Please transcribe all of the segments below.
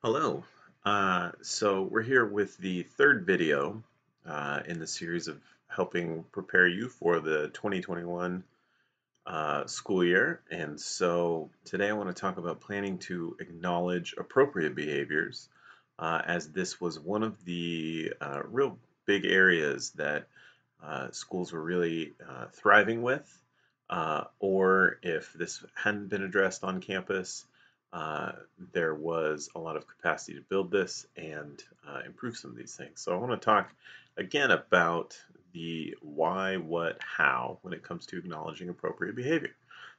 Hello. So we're here with the third video in the series of helping prepare you for the 2021 school year. And so today I want to talk about planning to acknowledge appropriate behaviors, as this was one of the real big areas that schools were really thriving with, or if this hadn't been addressed on campus, uh, there was a lot of capacity to build this and improve some of these things. So I want to talk again about the why, what, how when it comes to acknowledging appropriate behavior.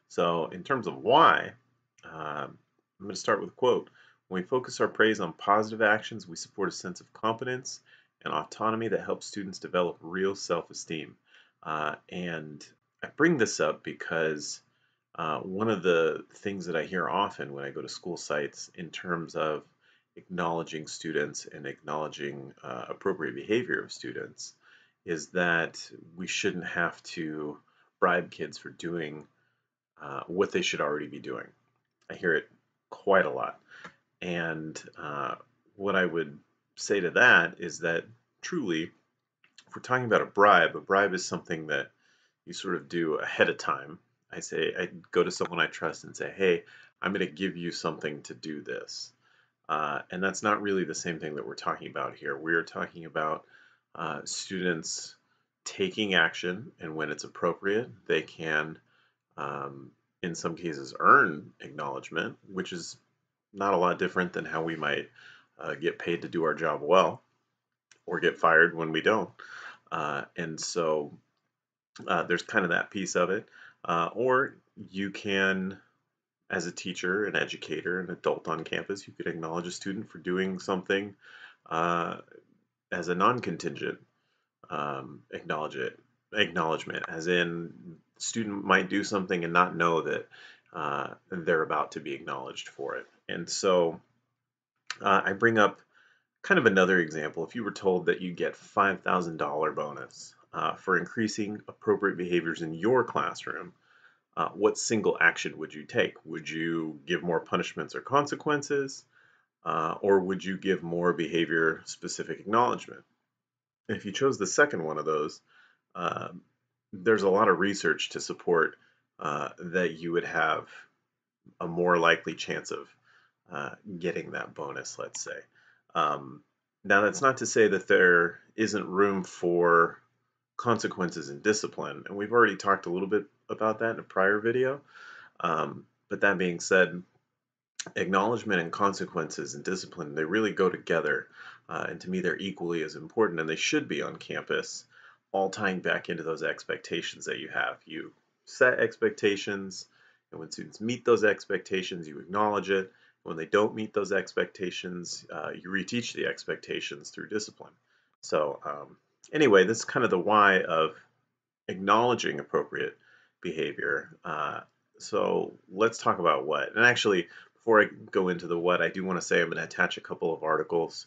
So in terms of why, I'm going to start with a quote. When we focus our praise on positive actions, we support a sense of competence and autonomy that helps students develop real self-esteem. And I bring this up because one of the things that I hear often when I go to school sites in terms of acknowledging students and acknowledging appropriate behavior of students is that we shouldn't have to bribe kids for doing what they should already be doing. I hear it quite a lot. And what I would say to that is that truly, if we're talking about a bribe is something that you sort of do ahead of time. I go to someone I trust and say, hey, I'm going to give you something to do this. And that's not really the same thing that we're talking about here. We're talking about students taking action, and when it's appropriate, they can, in some cases, earn acknowledgement, which is not a lot different than how we might get paid to do our job well or get fired when we don't. And so there's kind of that piece of it. Or you can, as a teacher, an educator, an adult on campus, you could acknowledge a student for doing something uh, as a non-contingent acknowledgement, as in student might do something and not know that they're about to be acknowledged for it. And so I bring up kind of another example. If you were told that you get $5,000 bonus for increasing appropriate behaviors in your classroom, what single action would you take? Would you give more punishments or consequences, or would you give more behavior specific acknowledgement? If you chose the second one of those, uh, there's a lot of research to support that you would have a more likely chance of getting that bonus, let's say. Um, Now, that's not to say that there isn't room for consequences and discipline, and we've already talked a little bit about that in a prior video. But that being said, acknowledgement and consequences and discipline, they really go together. And to me, they're equally as important, and they should be on campus, all tying back into those expectations that you have. You set expectations, and when students meet those expectations, you acknowledge it. When they don't meet those expectations, you reteach the expectations through discipline. So anyway, this is kind of the why of acknowledging appropriate behavior. So let's talk about what. And actually, before I go into the what, I do want to say I'm going to attach a couple of articles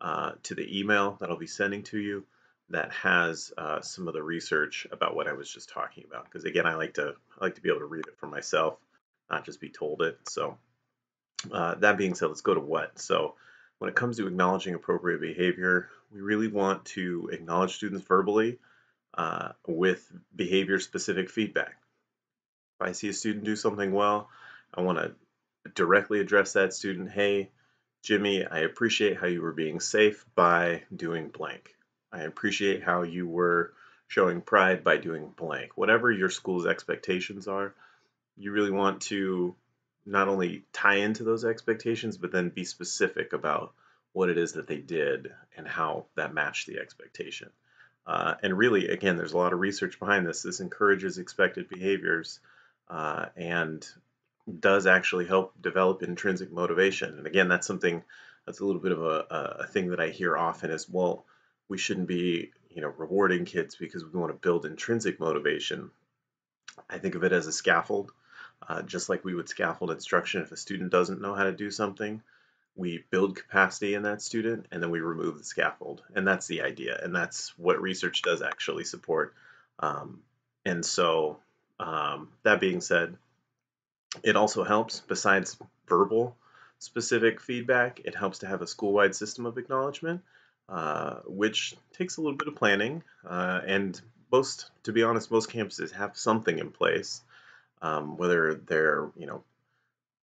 to the email that I'll be sending to you that has some of the research about what I was just talking about. Because again, I like to be able to read it for myself, not just be told it. So that being said, let's go to what. So when it comes to acknowledging appropriate behavior, we really want to acknowledge students verbally with behavior-specific feedback. If I see a student do something well, I want to directly address that student. Hey, Jimmy, I appreciate how you were being safe by doing blank. I appreciate how you were showing pride by doing blank. Whatever your school's expectations are, you really want to not only tie into those expectations, but then be specific about what it is that they did and how that matched the expectation. And really, again, there's a lot of research behind this. This encourages expected behaviors and does actually help develop intrinsic motivation. And again, that's something that's a little bit of a thing that I hear often is, well, we shouldn't be, rewarding kids because we want to build intrinsic motivation. I think of it as a scaffold, just like we would scaffold instruction. If a student doesn't know how to do something, we build capacity in that student and then we remove the scaffold. And that's the idea. And that's what research does actually support. Um, and so that being said, it also helps besides verbal specific feedback, it helps to have a school-wide system of acknowledgement, which takes a little bit of planning. And most, to be honest, most campuses have something in place, whether they're,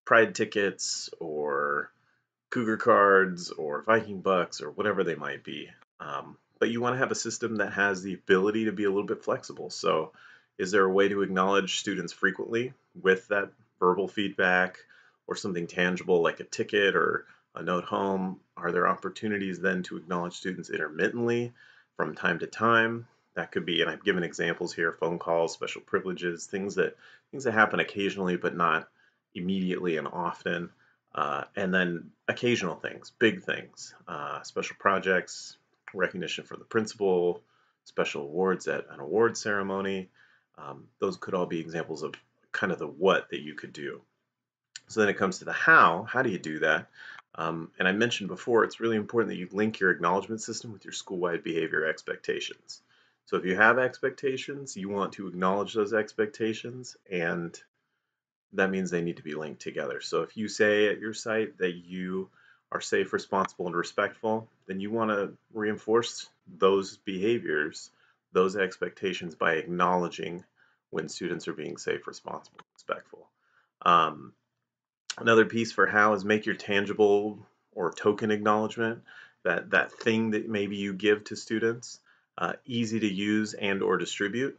Pride tickets or Cougar cards or Viking bucks or whatever they might be. But you want to have a system that has the ability to be a little bit flexible. So, is there a way to acknowledge students frequently with that verbal feedback or something tangible like a ticket or a note home? Are there opportunities then to acknowledge students intermittently from time to time? That could be, and I've given examples here: phone calls, special privileges, things that happen occasionally but not immediately and often. And then occasional things, big things, special projects, recognition for the principal, special awards at an award ceremony. Those could all be examples of kind of the what that you could do. So then it comes to the how. How do you do that? And I mentioned before, it's really important that you link your acknowledgement system with your school-wide behavior expectations. So if you have expectations, you want to acknowledge those expectations, and that means they need to be linked together. So if you say at your site that you are safe, responsible, and respectful, then you want to reinforce those behaviors, those expectations by acknowledging when students are being safe, responsible, and respectful. Um, Another piece for how is make your tangible or token acknowledgement, that thing that maybe you give to students, easy to use and or distribute.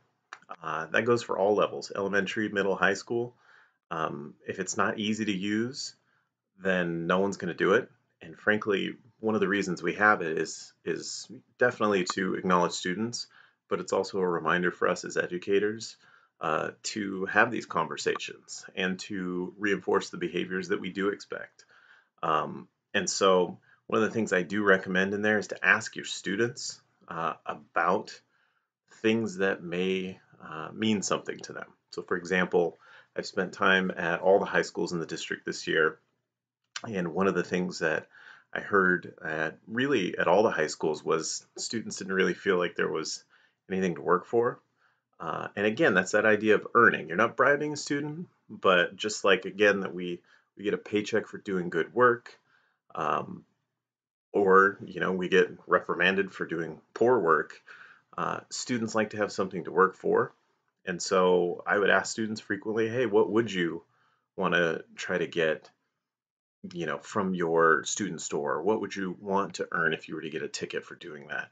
That goes for all levels, elementary, middle, high school. If it's not easy to use, then no one's going to do it. And frankly, one of the reasons we have it is definitely to acknowledge students, but it's also a reminder for us as educators to have these conversations and to reinforce the behaviors that we do expect. And so, one of the things I do recommend in there is to ask your students about things that may mean something to them. So, for example, I've spent time at all the high schools in the district this year, and one of the things that I heard at all the high schools was students didn't really feel like there was anything to work for. And again, that's that idea of earning. You're not bribing a student, but just like again that we get a paycheck for doing good work, um, or we get reprimanded for doing poor work. Students like to have something to work for, and so I would ask students frequently, "Hey, what would you want to try to get, from your student store? What would you want to earn if you were to get a ticket for doing that?"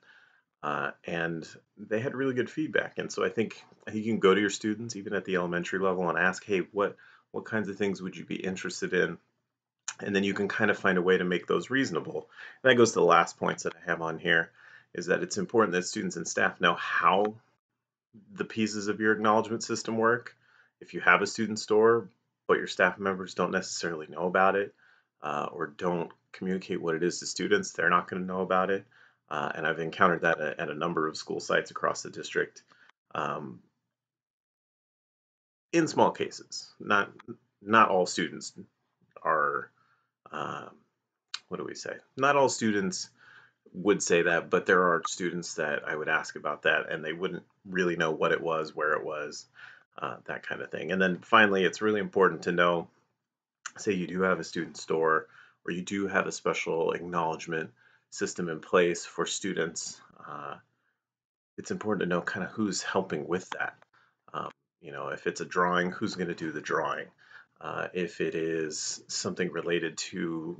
And they had really good feedback. And so I think you can go to your students even at the elementary level and ask, "Hey, what kinds of things would you be interested in?" And then you can kind of find a way to make those reasonable. And that goes to the last points that I have on here, is that it's important that students and staff know how the pieces of your acknowledgement system work. If you have a student store, but your staff members don't necessarily know about it, or don't communicate what it is to students, they're not going to know about it. And I've encountered that at a number of school sites across the district, um, in small cases. Not all students are, um, what do we say? Not all students would say that, but there are students that I would ask about that, and they wouldn't really know what it was, where it was, that kind of thing. And then finally, it's really important to know, say you do have a student store or you do have a special acknowledgement system in place for students. It's important to know kind of who's helping with that. Um, if it's a drawing, who's going to do the drawing? If it is something related to,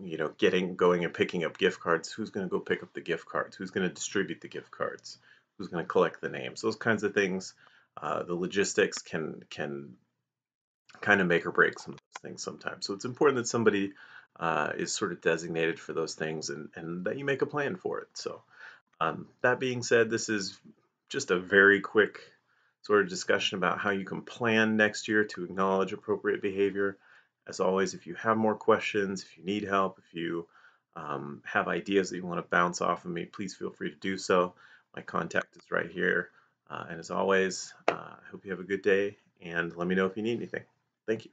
going and picking up gift cards, who's going to go pick up the gift cards? Who's going to distribute the gift cards? Who's going to collect the names? Those kinds of things. The logistics can kind of make or break some of those things sometimes. So it's important that somebody is sort of designated for those things, and that you make a plan for it. So that being said, this is just a very quick sort of discussion about how you can plan next year to acknowledge appropriate behavior. As always, if you have more questions, if you need help, if you have ideas that you want to bounce off of me, please feel free to do so. My contact is right here. And as always, I hope you have a good day, and let me know if you need anything. Thank you.